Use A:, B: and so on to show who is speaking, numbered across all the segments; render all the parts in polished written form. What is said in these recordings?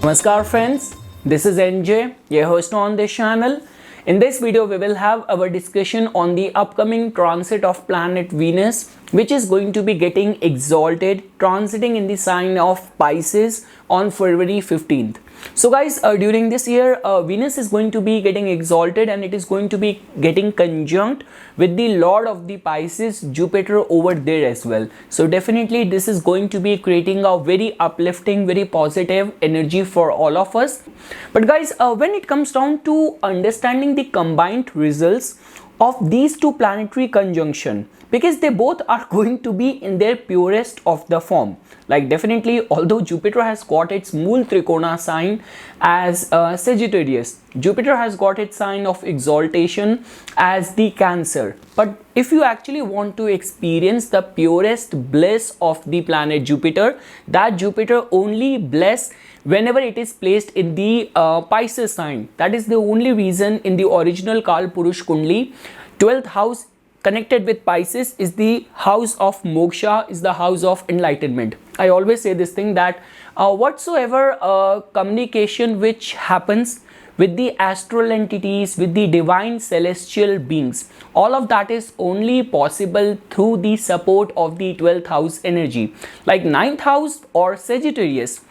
A: Namaskar friends, this is NJ, your host on this channel. In this video, we will have our discussion on the upcoming transit of planet Venus, which is going to be getting exalted, transiting in the sign of Pisces on February 15th. So guys, during this year, Venus is going to be getting exalted and it is going to be getting conjunct with the Lord of the Pisces, Jupiter over there as well. So definitely this is going to be creating a very uplifting, very positive energy for all of us. But guys, when it comes down to understanding the combined results of these two planetary conjunction, because they both are going to be in their purest of the form. Like definitely, although Jupiter has got its Mool Trikona sign as Sagittarius, Jupiter has got its sign of exaltation as the Cancer. But if you actually want to experience the purest bliss of the planet Jupiter, that Jupiter only bless whenever it is placed in the Pisces sign. That is the only reason in the original Kal Purush Kundli, 12th house connected with Pisces is the house of moksha, is the house of enlightenment. I always say this thing that whatsoever communication which happens with the astral entities, with the divine celestial beings, all of that is only possible through the support of the 12th house energy. Like 9th house or Sagittarius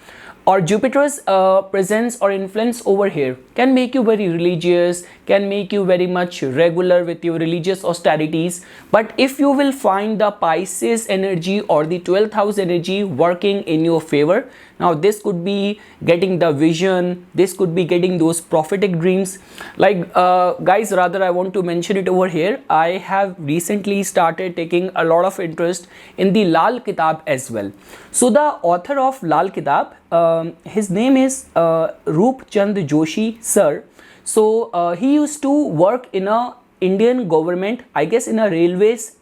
A: or Jupiter's presence or influence over here can make you very religious, can make you very much regular with your religious austerities. But if you will find the Pisces energy or the 12th house energy working in your favor, now this could be getting the vision, this could be getting those prophetic dreams. Like guys, rather I want to mention it over here, I have recently started taking a lot of interest in the Lal Kitab as well. So the author of Lal Kitab, his name is Roop Chand Joshi sir. So he used to work in a Indian government, I guess in a railways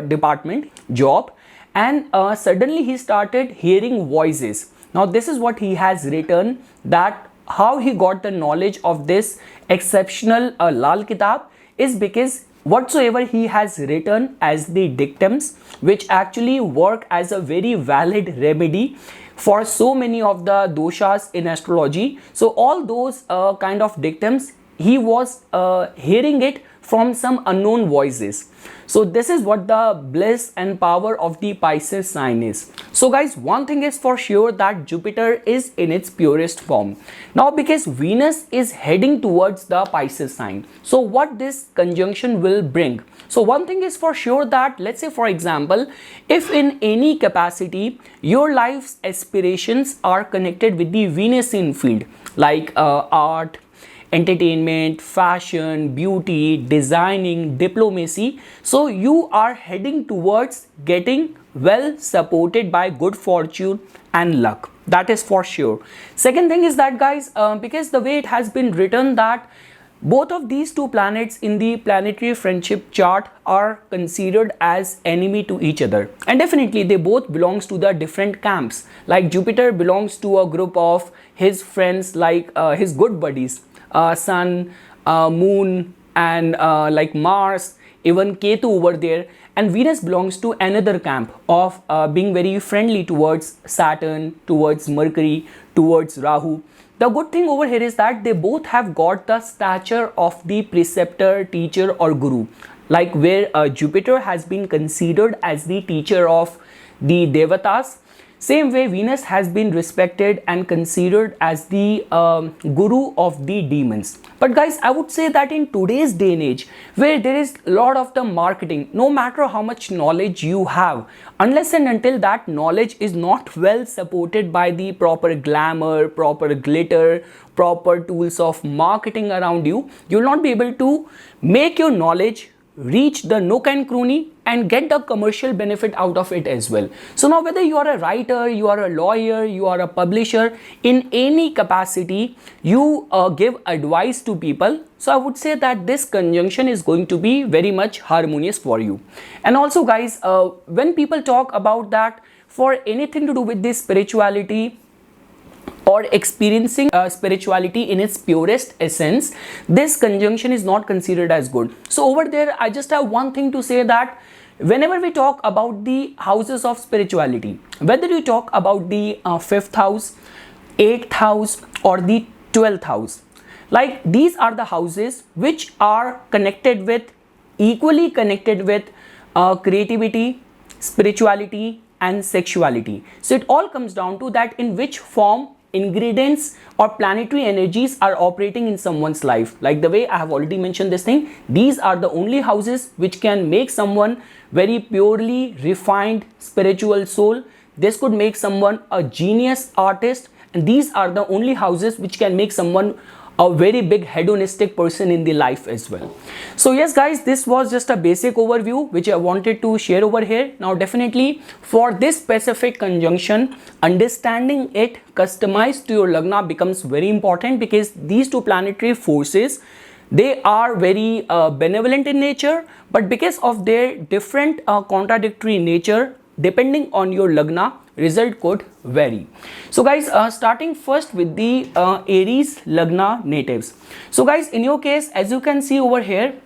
A: department job, and suddenly he started hearing voices. Now this is what he has written, that how he got the knowledge of this exceptional Lal Kitab is because whatsoever he has written as the dictums, which actually work as a very valid remedy for so many of the doshas in astrology. So all those kind of dictums, he was hearing it from some unknown voices. So this is what the bliss and power of the Pisces sign is. So guys, one thing is for sure, that Jupiter is in its purest form. Now because Venus is heading towards the Pisces sign, so what this conjunction will bring? So one thing is for sure, that let's say for example, if in any capacity your life's aspirations are connected with the Venusian field, like art, entertainment, fashion, beauty, designing, diplomacy, so you are heading towards getting well supported by good fortune and luck. That is for sure. Second thing is that guys, because the way it has been written that both of these two planets in the planetary friendship chart are considered as enemy to each other, and definitely they both belongs to the different camps. Like Jupiter belongs to a group of his friends, like his good buddies, Sun, Moon, and like Mars, even Ketu over there. And Venus belongs to another camp of being very friendly towards Saturn, towards Mercury, towards Rahu. The good thing over here is that they both have got the stature of the preceptor, teacher or guru. Like where Jupiter has been considered as the teacher of the Devatas, same way Venus has been respected and considered as the guru of the demons. But guys, I would say that in today's day and age, where there is a lot of the marketing, no matter how much knowledge you have, unless and until that knowledge is not well supported by the proper glamour, proper glitter, proper tools of marketing around you, you will not be able to make your knowledge reach the nook and cranny and get the commercial benefit out of it as well. So now whether you are a writer, you are a lawyer, you are a publisher, in any capacity you give advice to people, so I would say that this conjunction is going to be very much harmonious for you. And also guys, when people talk about that for anything to do with this spirituality or experiencing spirituality in its purest essence, this conjunction is not considered as good. So over there, I just have one thing to say, that whenever we talk about the houses of spirituality, whether you talk about the 5th house, 8th house or the 12th house. Like these are the houses which are connected with, equally connected with creativity, spirituality and sexuality. So it all comes down to that in which form ingredients or planetary energies are operating in someone's life. Like the way I have already mentioned this thing, these are the only houses which can make someone very purely refined spiritual soul. This could make someone a genius artist, and these are the only houses which can make someone a very big hedonistic person in the life as well. So yes guys, this was just a basic overview which I wanted to share over here. Now definitely for this specific conjunction, understanding it customized to your Lagna becomes very important, because these two planetary forces, they are very benevolent in nature, but because of their different contradictory nature, depending on your Lagna, result could vary. So guys, starting first with the Aries Lagna natives. So guys, in your case, as you can see over here,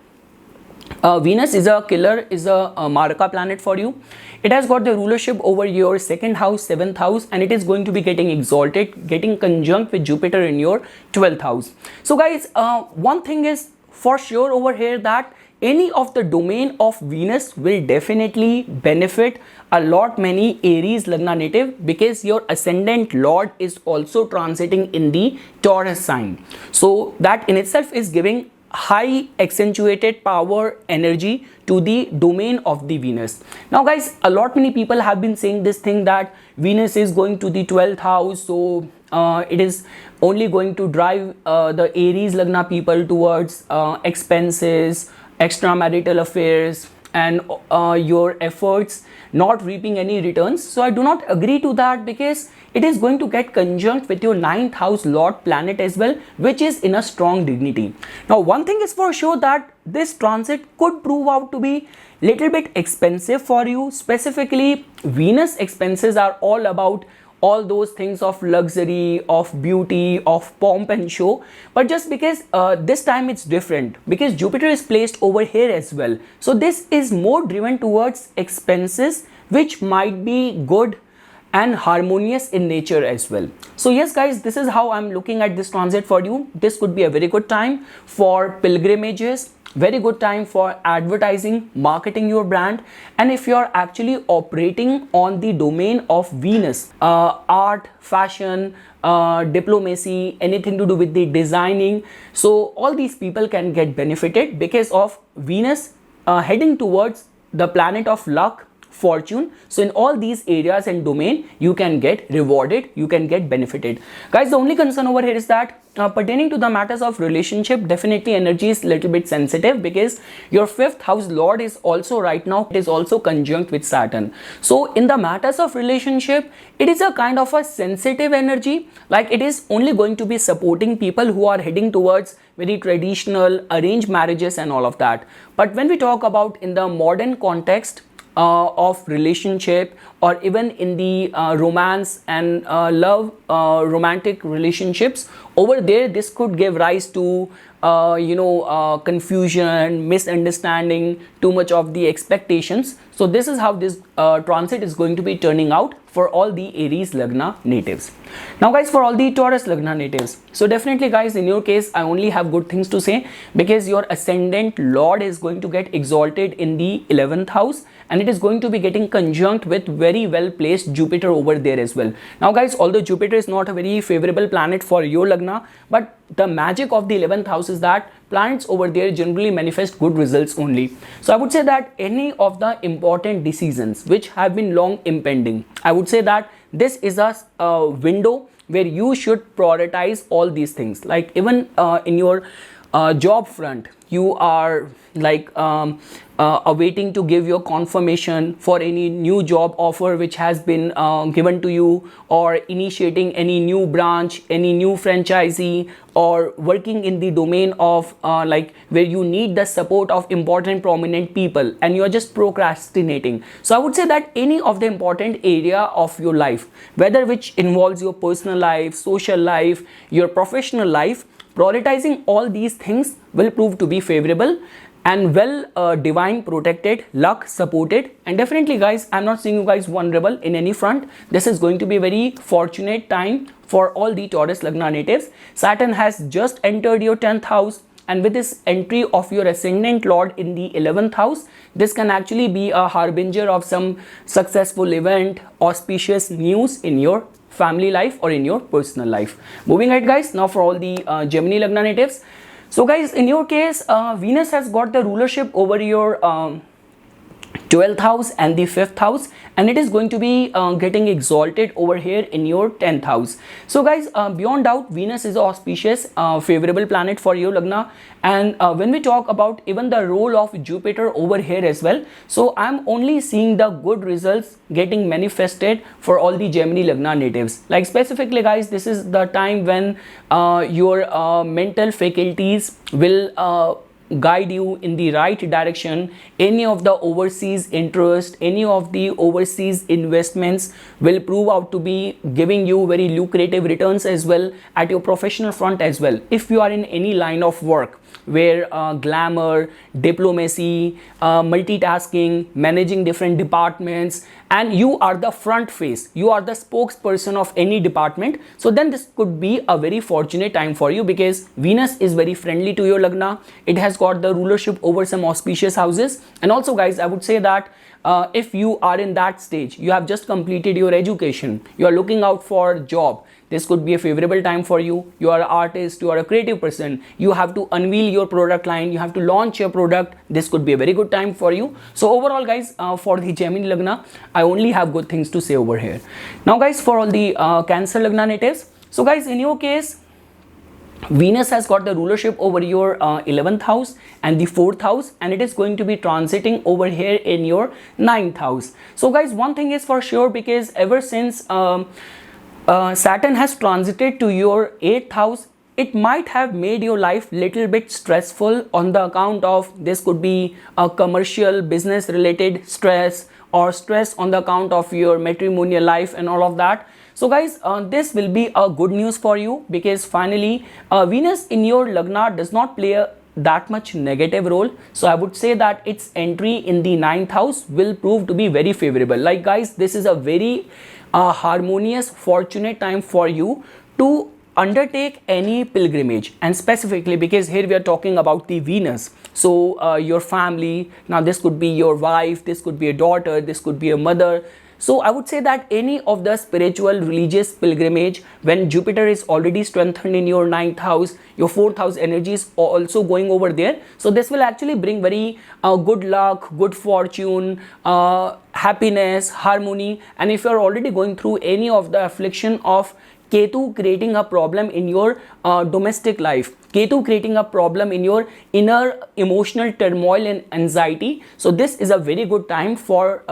A: Venus is a killer, is a Maraka planet for you. It has got the rulership over your 2nd house, 7th house, and it is going to be getting exalted, getting conjunct with Jupiter in your 12th house. So guys, one thing is for sure over here, that any of the domain of Venus will definitely benefit a lot many Aries Lagna native, because your ascendant lord is also transiting in the Taurus sign. So that in itself is giving high accentuated power energy to the domain of the Venus. Now guys, a lot many people have been saying this thing that Venus is going to the 12th house, so it is only going to drive the Aries Lagna people towards expenses, extramarital affairs, and your efforts not reaping any returns. So I do not agree to that, because it is going to get conjunct with your 9th house lord planet as well, which is in a strong dignity. Now one thing is for sure, that this transit could prove out to be little bit expensive for you. Specifically, Venus expenses are all about all those things of luxury, of beauty, of pomp and show. But just because this time it's different, because Jupiter is placed over here as well. So this is more driven towards expenses, which might be good and harmonious in nature as well. So yes guys, this is how I'm looking at this transit for you. This could be a very good time for pilgrimages, very good time for advertising, marketing your brand. And if you're actually operating on the domain of Venus, art, fashion, diplomacy, anything to do with the designing, so all these people can get benefited because of Venus heading towards the planet of luck, fortune. So in all these areas and domain, you can get rewarded, you can get benefited. Guys, the only concern over here is that pertaining to the matters of relationship, definitely energy is little bit sensitive, because your 5th house lord is also right now, it is also conjunct with Saturn. So in the matters of relationship, it is a kind of a sensitive energy, like it is only going to be supporting people who are heading towards very traditional arranged marriages and all of that. But when we talk about in the modern context of relationship, or even in the romance and love, romantic relationships, over there this could give rise to confusion, misunderstanding, too much of the expectations. So this is how this transit is going to be turning out for all the Aries Lagna natives. Now guys, for all the Taurus Lagna natives, so definitely guys, in your case I only have good things to say, because your ascendant lord is going to get exalted in the 11th house, and it is going to be getting conjunct with very well placed Jupiter over there as well. Now guys, although Jupiter is not a very favorable planet for your Lagna, but the magic of the 11th house is that planets over there generally manifest good results only. So I would say that any of the important decisions which have been long impending, I would say that this is a window where you should prioritize all these things. Like even in your job front, you are like awaiting to give your confirmation for any new job offer which has been given to you, or initiating any new branch, any new franchisee, or working in the domain of like where you need the support of important prominent people and you are just procrastinating. So I would say that any of the important area of your life, whether which involves your personal life, social life, your professional life, prioritizing all these things will prove to be favorable. and well divine protected, luck supported, and definitely guys, I'm not seeing you guys vulnerable in any front. This is going to be a very fortunate time for all the Taurus Lagna natives. Saturn has just entered your 10th house, and with this entry of your ascendant lord in the 11th house, this can actually be a harbinger of some successful event, auspicious news in your family life or in your personal life. Moving ahead guys, now for all the Gemini Lagna natives. So guys, in your case, Venus has got the rulership over your 12th house and the 5th house, and it is going to be getting exalted over here in your 10th house. So guys, beyond doubt, Venus is an auspicious favorable planet for your Lagna. And when we talk about even the role of Jupiter over here as well, so I'm only seeing the good results getting manifested for all the Gemini Lagna natives. Like specifically guys, this is the time when your mental faculties will guide you in the right direction. Any of the overseas interest, any of the overseas investments will prove out to be giving you very lucrative returns as well at your professional front as well. If you are in any line of work where glamour, diplomacy, multitasking, managing different departments, and you are the front face, you are the spokesperson of any department, so then this could be a very fortunate time for you, because Venus is very friendly to your Lagna. It has got the rulership over some auspicious houses. And also guys, I would say that if you are in that stage, you have just completed your education, you are looking out for job, this could be a favorable time for you. You are an artist, you are a creative person, you have to unveil your product line, you have to launch your product, this could be a very good time for you. So overall guys, for the Gemini Lagna, I only have good things to say over here. Now guys, for all the Cancer Lagna natives, so guys, in your case, Venus has got the rulership over your 11th house and the 4th house, and it is going to be transiting over here in your 9th house. So guys, one thing is for sure, because ever since Saturn has transited to your 8th house, it might have made your life little bit stressful on the account of, this could be a commercial business related stress, or stress on the account of your matrimonial life and all of that. So guys, this will be a good news for you, because finally Venus in your Lagna does not play that much negative role. So I would say that its entry in the 9th house will prove to be very favorable. Like guys, this is a very harmonious, fortunate time for you to undertake any pilgrimage, and specifically because here we are talking about the Venus. So your family, now this could be your wife, this could be a daughter, this could be a mother. So I would say that any of the spiritual religious pilgrimage, when Jupiter is already strengthened in your 9th house, your 4th house energy is also going over there. So this will actually bring very good luck, good fortune, happiness, harmony. And if you are already going through any of the affliction of Ketu creating a problem in your domestic life, Ketu creating a problem in your inner emotional turmoil and anxiety, so this is a very good time for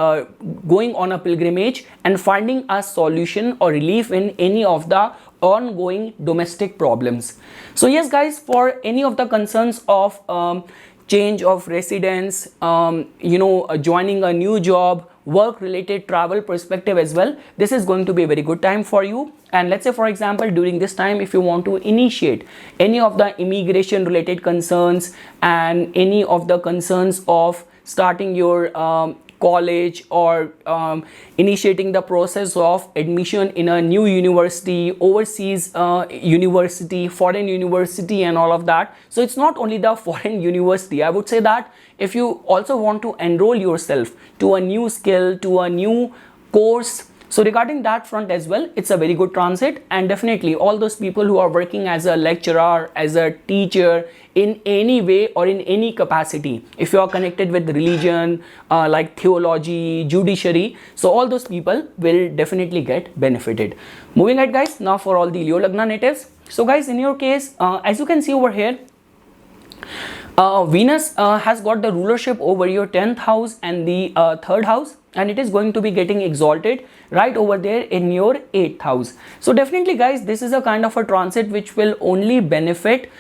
A: going on a pilgrimage and finding a solution or relief in any of the ongoing domestic problems. So yes guys, for any of the concerns of change of residence, joining a new job, work related travel perspective as well, this is going to be a very good time for you. And let's say for example, during this time, if you want to initiate any of the immigration related concerns and any of the concerns of starting your college or initiating the process of admission in a new university, overseas university, foreign university and all of that. So it's not only the foreign university. I would say that if you also want to enroll yourself to a new skill, to a new course, so regarding that front as well, it's a very good transit. And definitely all those people who are working as a lecturer, as a teacher, in any way or in any capacity, if you are connected with religion, like theology, judiciary, so all those people will definitely get benefited. Moving ahead guys, now for all the Leo Lagna natives. So guys, in your case, as you can see over here, Venus has got the rulership over your 10th house and the 3rd house, and it is going to be getting exalted right over there in your 8th house. So definitely guys, this is a kind of a transit which will only benefit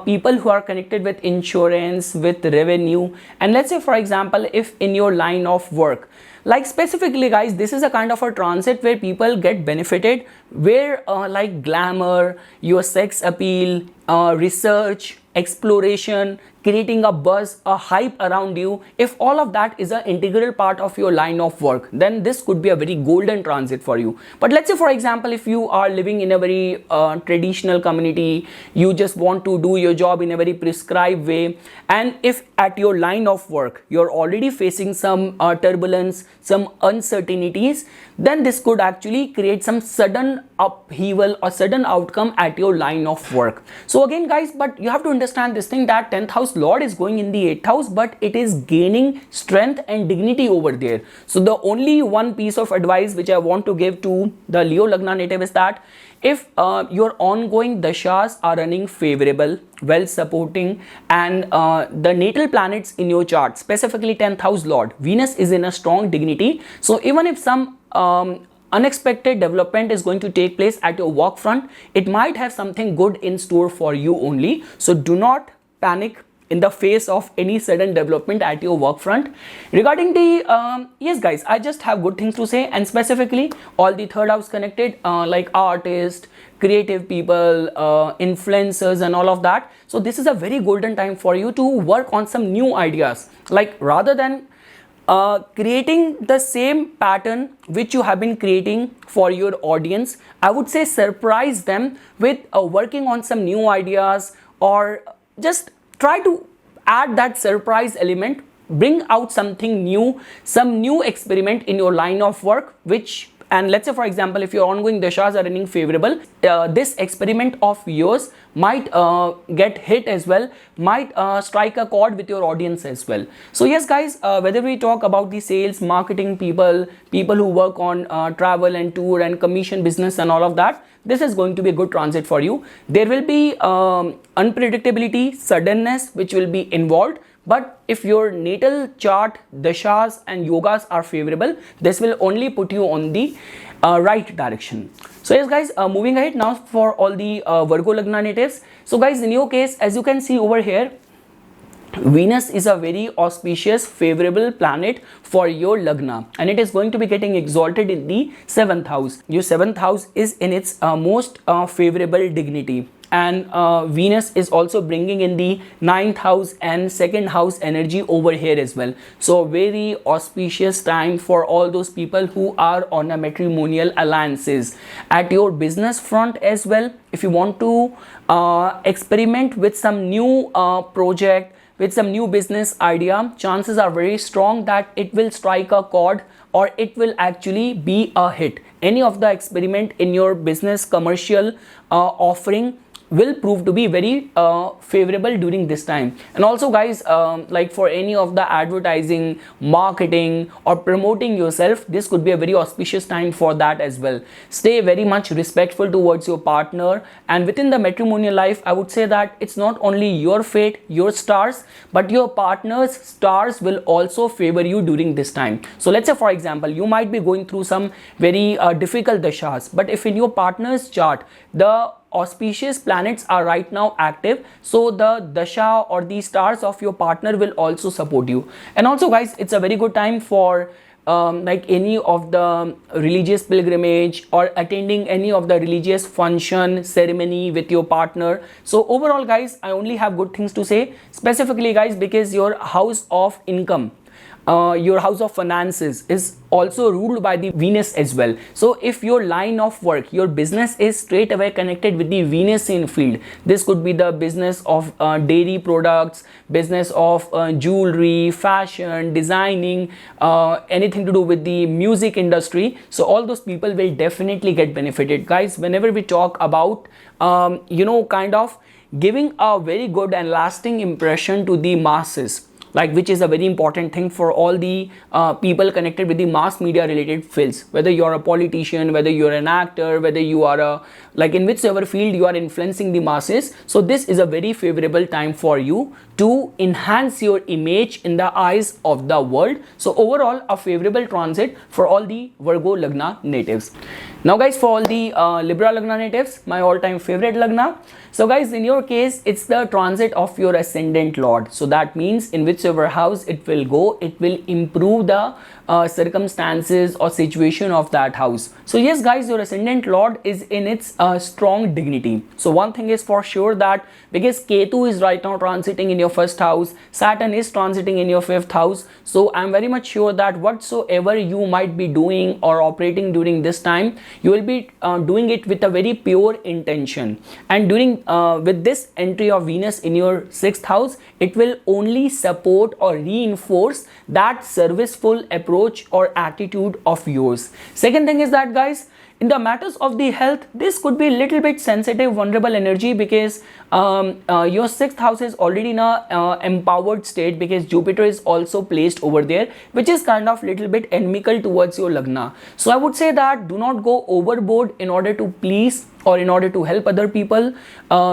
A: people who are connected with insurance, with revenue. And let's say for example, if in your line of work, like specifically guys, this is a kind of a transit where people get benefited, where like glamour, your sex appeal, research, exploration, creating a buzz, a hype around you, if all of that is an integral part of your line of work, then this could be a very golden transit for you. But let's say, for example, if you are living in a very traditional community, you just want to do your job in a very prescribed way, and if at your line of work you're already facing some turbulence, some uncertainties, then this could actually create some sudden upheaval or sudden outcome at your line of work. So again guys, but you have to understand this thing, that 10th house lord is going in the 8th house, but it is gaining strength and dignity over there. So the only one piece of advice which I want to give to the Leo Lagna native is that if your ongoing dashas are running favorable, well supporting, and the natal planets in your chart, specifically 10th house lord Venus, is in a strong dignity, so even if some unexpected development is going to take place at your work front, it might have something good in store for you only. So do not panic in the face of any sudden development at your work front. Regarding the yes guys, I just have good things to say, and specifically all the third house connected like artists, creative people, influencers and all of that. So this is a very golden time for you to work on some new ideas, like rather than creating the same pattern which you have been creating for your audience, I would say surprise them with working on some new ideas, or just try to add that surprise element, bring out something new, some new experiment in your line of work, which, and let's say for example, if your ongoing dashas are running favorable, this experiment of yours might get hit as well, might strike a chord with your audience as well. So yes guys, whether we talk about the sales, marketing people, people who work on travel and tour and commission business and all of that, this is going to be a good transit for you. There will be unpredictability, suddenness which will be involved, but if your natal chart, dashas and yogas are favorable, this will only put you on the right direction. So yes guys, moving ahead now for all the Virgo Lagna natives. So guys, in your case, as you can see over here, Venus is a very auspicious, favorable planet for your Lagna, and it is going to be getting exalted in the 7th house. Your 7th house is in its most favorable dignity, and Venus is also bringing in the 9th house and 2nd house energy over here as well. So very auspicious time for all those people who are on a matrimonial alliances. At your business front as well, if you want to experiment with some new project, with some new business idea, chances are very strong that it will strike a chord, or it will actually be a hit. Any of the experiment in your business commercial offering will prove to be very favorable during this time. And also guys, like for any of the advertising, marketing or promoting yourself, this could be a very auspicious time for that as well. Stay very much respectful towards your partner, and within the matrimonial life, I would say that it's not only your fate, your stars, but your partner's stars will also favor you during this time. So let's say for example, you might be going through some very difficult dashas, but if in your partner's chart the auspicious planets are right now active, so the dasha or the stars of your partner will also support you. And also guys, it's a very good time for like any of the religious pilgrimage or attending any of the religious function, ceremony with your partner. So overall guys, I only have good things to say, specifically guys, because your house of income, your house of finances is also ruled by the Venus as well. So if your line of work, your business is straight away connected with the Venusian field, this could be the business of dairy products, business of jewelry, fashion, designing, anything to do with the music industry. So all those people will definitely get benefited. Guys, whenever we talk about kind of giving a very good and lasting impression to the masses, like which is a very important thing for all the people connected with the mass media related fields, whether you're a politician, whether you're an actor, whether you are a, like in whichever field you are influencing the masses. So this is a very favorable time for you to enhance your image in the eyes of the world. So overall, a favorable transit for all the Virgo Lagna natives. Now guys, for all the Libra Lagna natives, my all-time favorite Lagna. So guys, in your case, it's the transit of your ascendant lord. So that means in whichever house it will go, it will improve the circumstances or situation of that house. So yes guys, your ascendant lord is in its strong dignity. So one thing is for sure, that because Ketu is right now transiting in your your first house, Saturn is transiting in your fifth house. So I'm very much sure that whatsoever you might be doing or operating during this time, you will be doing it with a very pure intention. And during with this entry of Venus in your sixth house, it will only support or reinforce that serviceful approach or attitude of yours. Second thing is that, guys, in the matters of the health, this could be a little bit sensitive, vulnerable energy, because your sixth house is already in a empowered state, because Jupiter is also placed over there, which is kind of little bit enemical towards your Lagna. So I would say that do not go overboard in order to please or in order to help other people.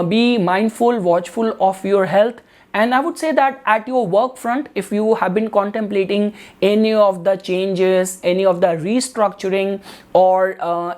A: Be mindful, watchful of your health. And I would say that at your work front, if you have been contemplating any of the changes, any of the restructuring, or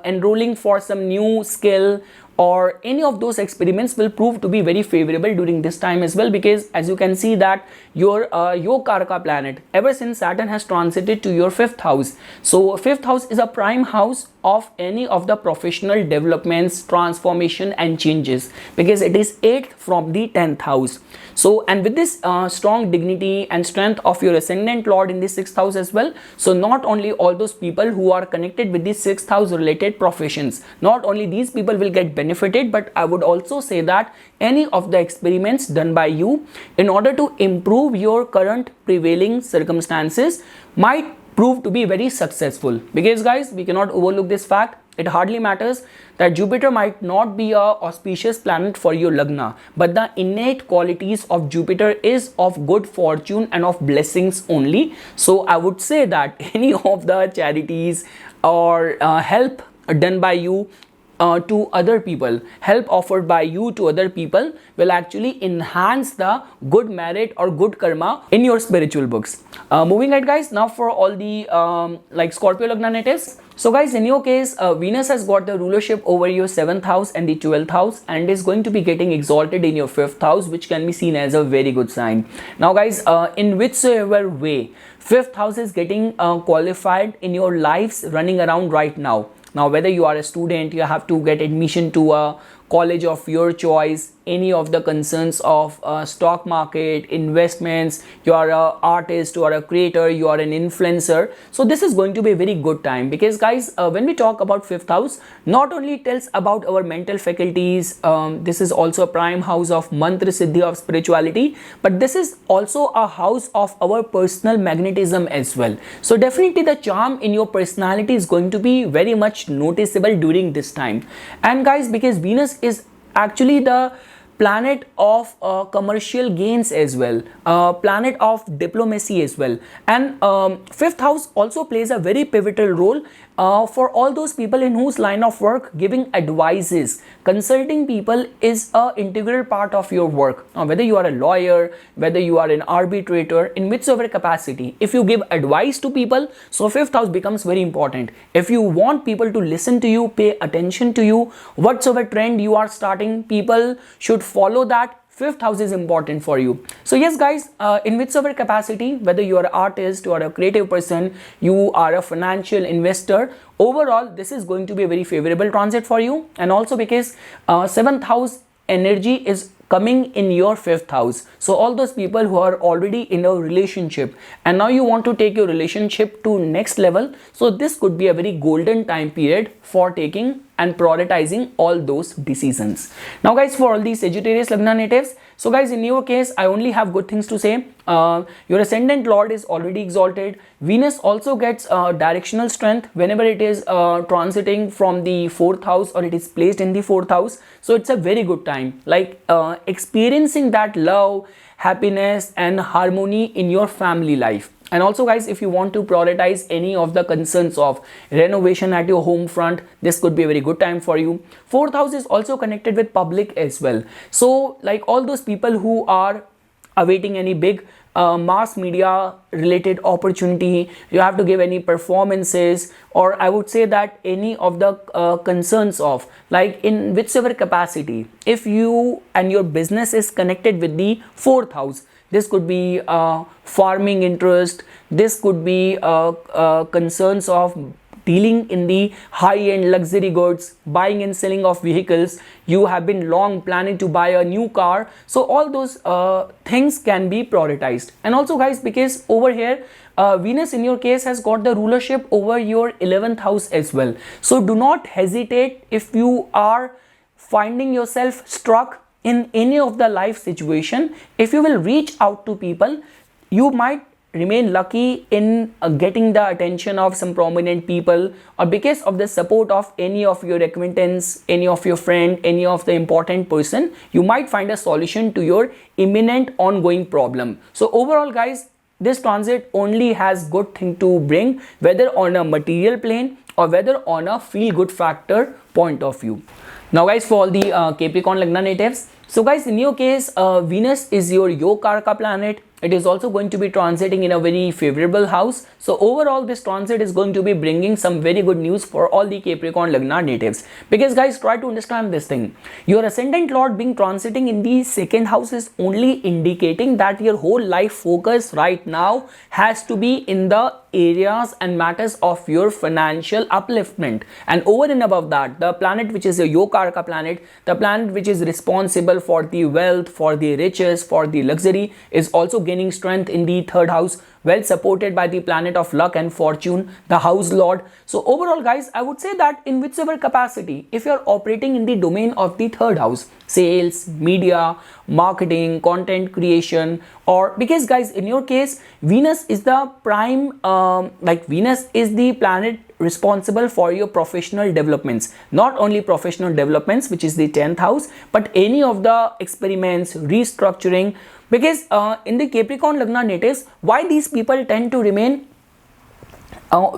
A: enrolling for some new skill, or any of those experiments will prove to be very favorable during this time as well, because as you can see that your Karaka planet, ever since Saturn has transited to your fifth house, so fifth house is a prime house of any of the professional developments, transformation and changes, because it is 8th from the 10th house. So, and with this strong dignity and strength of your ascendant lord in the 6th house as well, so not only all those people who are connected with the 6th house related professions, not only these people will get benefited, but I would also say that any of the experiments done by you in order to improve your current prevailing circumstances might prove to be very successful. Because guys, we cannot overlook this fact. It hardly matters that Jupiter might not be a auspicious planet for your Lagna, but the innate qualities of Jupiter is of good fortune and of blessings only. So I would say that any of the charities or help done by you to other people, help offered by you to other people, will actually enhance the good merit or good karma in your spiritual books. Moving ahead, guys, now for all the like Scorpio Lagna natives. So guys, in your case, Venus has got the rulership over your 7th house and the 12th house, and is going to be getting exalted in your 5th house, which can be seen as a very good sign. Now guys, in whichsoever way 5th house is getting qualified in your lives running around right now. Now, whether you are a student, you have to get admission to a college of your choice, any of the concerns of stock market, investments, you are an artist, you are a creator, you are an influencer. So this is going to be a very good time, because guys, when we talk about 5th house, not only tells about our mental faculties, this is also a prime house of mantra siddhi of spirituality, but this is also a house of our personal magnetism as well. So definitely the charm in your personality is going to be very much noticeable during this time. And guys, because Venus is actually the planet of commercial gains as well, planet of diplomacy as well, and 5th house also plays a very pivotal role for all those people in whose line of work giving advices, consulting people is a integral part of your work. Now, whether you are a lawyer, whether you are an arbitrator, in whichever capacity, if you give advice to people, so 5th house becomes very important. If you want people to listen to you, pay attention to you, whatsoever trend you are starting, people should follow that. 5th house is important for you. So yes guys, in whichever capacity, whether you are an artist, you are a creative person, you are a financial investor, overall this is going to be a very favorable transit for you. And also because 7th house energy is coming in your 5th house, so all those people who are already in a relationship and now you want to take your relationship to next level, so this could be a very golden time period for taking and prioritizing all those decisions. Now guys, for all these Sagittarius Lagna natives, so guys, in your case, I only have good things to say. Your ascendant lord is already exalted. Venus also gets directional strength whenever it is transiting from the 4th house or it is placed in the 4th house. So it's a very good time, like experiencing that love, happiness and harmony in your family life. And also guys, if you want to prioritize any of the concerns of renovation at your home front, this could be a very good time for you. 4th house is also connected with public as well. So like all those people who are awaiting any big mass media related opportunity, you have to give any performances, or I would say that any of the concerns of, like in whichever capacity, if you and your business is connected with the 4th house, this could be farming interest, this could be concerns of dealing in the high-end luxury goods, buying and selling of vehicles, you have been long planning to buy a new car, so all those things can be prioritized. And also guys, because over here Venus in your case has got the rulership over your 11th house as well, so do not hesitate if you are finding yourself struck in any of the life situation. If you will reach out to people, you might remain lucky in getting the attention of some prominent people, or because of the support of any of your acquaintance, any of your friend, any of the important person, you might find a solution to your imminent ongoing problem. So overall guys, this transit only has good thing to bring, whether on a material plane or whether on a feel good factor point of view. Now guys, for all the Capricorn Lagna natives, so guys, in your case, Venus is your Yokarka planet. It is also going to be transiting in a very favorable house. So overall, this transit is going to be bringing some very good news for all the Capricorn Lagna natives. Because guys, try to understand this thing. Your ascendant lord being transiting in the second house is only indicating that your whole life focus right now has to be in the areas and matters of your financial upliftment. And over and above that, the planet which is a Yokarka planet, the planet which is responsible for the wealth, for the riches, for the luxury, is also gaining strength in the third house, well supported by the planet of luck and fortune, the house lord. So overall guys, I would say that in whichever capacity, if you are operating in the domain of the third house, sales, media, marketing, content creation, or because guys, in your case, Venus is the prime, Venus is the planet responsible for your professional developments, not only professional developments, which is the 10th house, but any of the experiments, restructuring. Because in the Capricorn Lagna natives, why these people tend to remain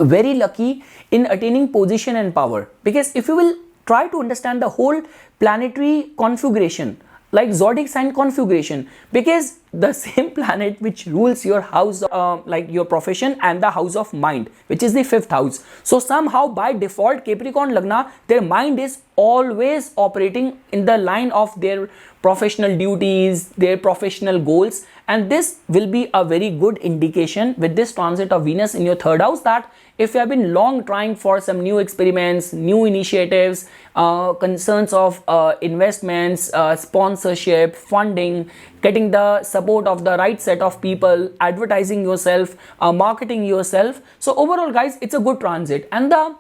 A: very lucky in attaining position and power? Because if you will try to understand the whole planetary configuration, like zodiac sign configuration, because the same planet which rules your house, like your profession and the house of mind, which is the 5th house. So somehow by default, Capricorn Lagna, their mind is always operating in the line of their professional duties, their professional goals. And this will be a very good indication with this transit of Venus in your third house, that if you have been long trying for some new experiments, new initiatives, concerns of investments, sponsorship, funding, getting the support of the right set of people, advertising yourself, marketing yourself. So overall guys, it's a good transit. And the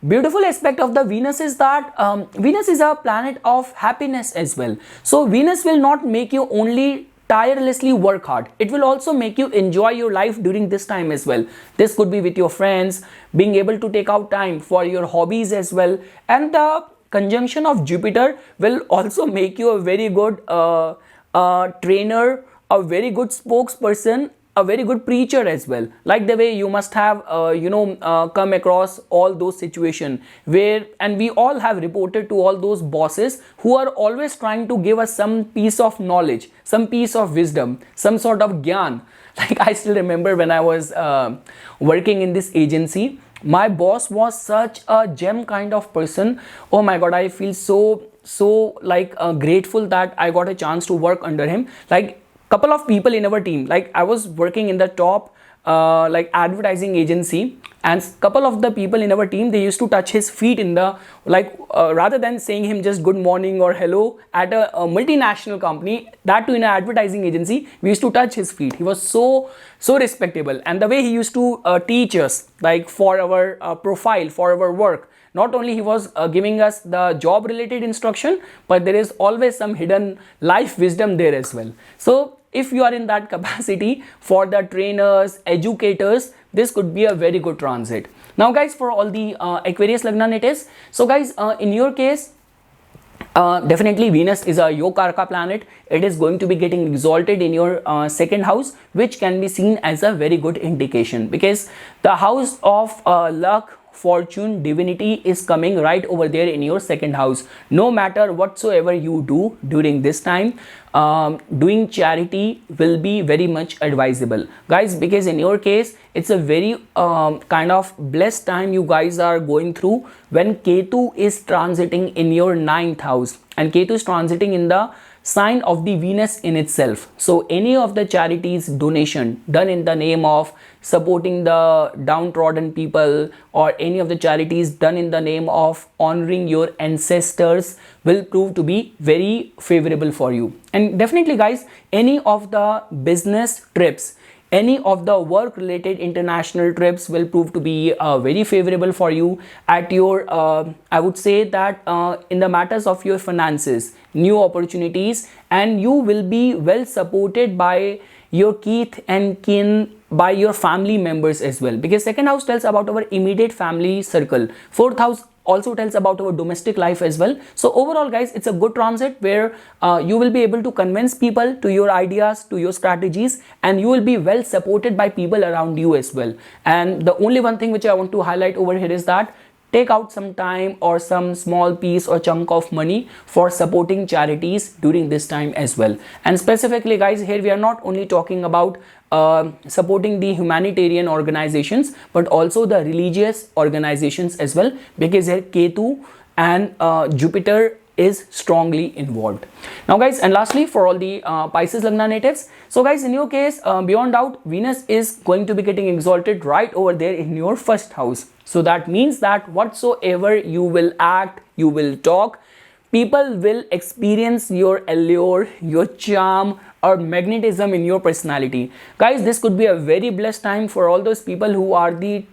A: beautiful aspect of the Venus is that Venus is a planet of happiness as well. So Venus will not make you only tirelessly work hard, it will also make you enjoy your life during this time as well. This could be with your friends, being able to take out time for your hobbies as well. And the conjunction of Jupiter will also make you a very good trainer, a very good spokesperson, a very good preacher as well. Like the way you must have come across all those situations where, and we all have reported to all those bosses who are always trying to give us some piece of knowledge, some piece of wisdom, some sort of gyan. Like I still remember when I was working in this agency, my boss was such a gem kind of person. Oh my god, I feel so grateful that I got a chance to work under him. Like couple of people in our team, like I was working in the top advertising agency, and couple of the people in our team, they used to touch his feet in the rather than saying him just good morning or hello at a multinational company, that too in an advertising agency, we used to touch his feet. He was so respectable. And the way he used to teach us, like for our profile, for our work, not only he was giving us the job related instruction, but there is always some hidden life wisdom there as well. So if you are in that capacity for the trainers, educators, this could be a very good transit. Now guys, for all the Aquarius Lagna natives, so guys, in your case, definitely Venus is a Yokarka planet. It is going to be getting exalted in your second house, which can be seen as a very good indication, because the house of luck, fortune, divinity is coming right over there in your second house. No matter whatsoever you do during this time, doing charity will be very much advisable, guys, because in your case, it's a very kind of blessed time you guys are going through when Ketu is transiting in your 9th house, and Ketu is transiting in the sign of the Venus in itself. So any of the charities donation done in the name of supporting the downtrodden people, or any of the charities done in the name of honoring your ancestors, will prove to be very favorable for you. And definitely guys, any of the business trips, any of the work related international trips will prove to be very favorable for you at your I would say that in the matters of your finances, new opportunities, and you will be well supported by your kith and kin, by your family members as well, because second house tells about our immediate family circle. Fourth house also tells about our domestic life as well. So overall guys, it's a good transit where you will be able to convince people to your ideas, to your strategies, and you will be well supported by people around you as well. And the only one thing which I want to highlight over here is that take out some time or some small piece or chunk of money for supporting charities during this time as well. And specifically guys, here we are not only talking about supporting the humanitarian organizations, but also the religious organizations as well, because here Ketu and Jupiter is strongly involved. Now guys, and lastly for all the Pisces Lagna natives, so guys, in your case, beyond doubt, Venus is going to be getting exalted right over there in your first house. So that means that whatsoever you will act, you will talk, people will experience your allure, your charm, or magnetism in your personality. Guys, this could be a very blessed time for all those people who are the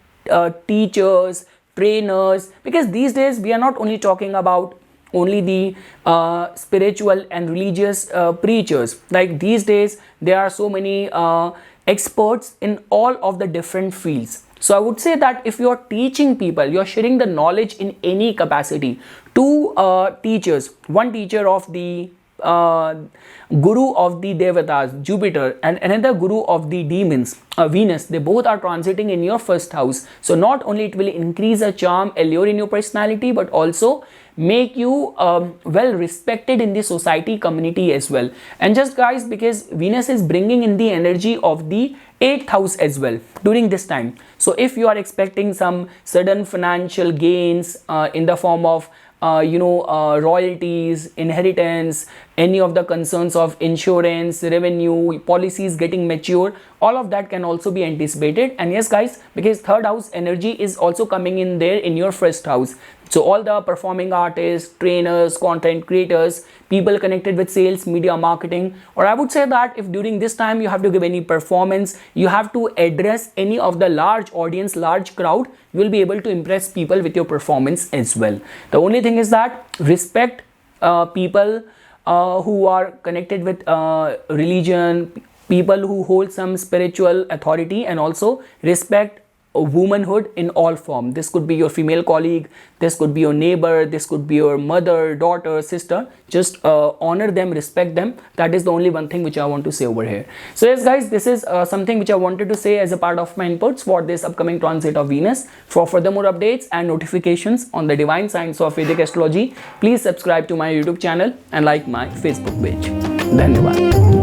A: teachers, trainers, because these days we are not only talking about only the spiritual and religious preachers. Like these days there are so many experts in all of the different fields. So I would say that if you are teaching people, you are sharing the knowledge in any capacity. Two teachers, one teacher of the guru of the devatas, Jupiter, and another guru of the demons, Venus, they both are transiting in your first house. So not only it will increase a charm, allure in your personality, but also make you well respected in the society, community as well. And just guys, because Venus is bringing in the energy of the 8th house as well during this time. So if you are expecting some sudden financial gains in the form of royalties, inheritance, any of the concerns of insurance, revenue, policies getting mature, all of that can also be anticipated. And yes guys, because third house energy is also coming in there in your first house. So all the performing artists, trainers, content creators, people connected with sales, media, marketing, or I would say that if during this time you have to give any performance, you have to address any of the large audience, large crowd, you will be able to impress people with your performance as well. The only thing is that respect people who are connected with religion, people who hold some spiritual authority, and also respect womanhood in all form. This could be your female colleague, this could be your neighbor, this could be your mother, daughter, sister. Just honor them, respect them. That is the only one thing which I want to say over here. So yes guys, this is something which I wanted to say as a part of my inputs for this upcoming transit of Venus. For furthermore updates and notifications on the divine science of Vedic astrology, please subscribe to my YouTube channel and like my Facebook page. Dhanyavad.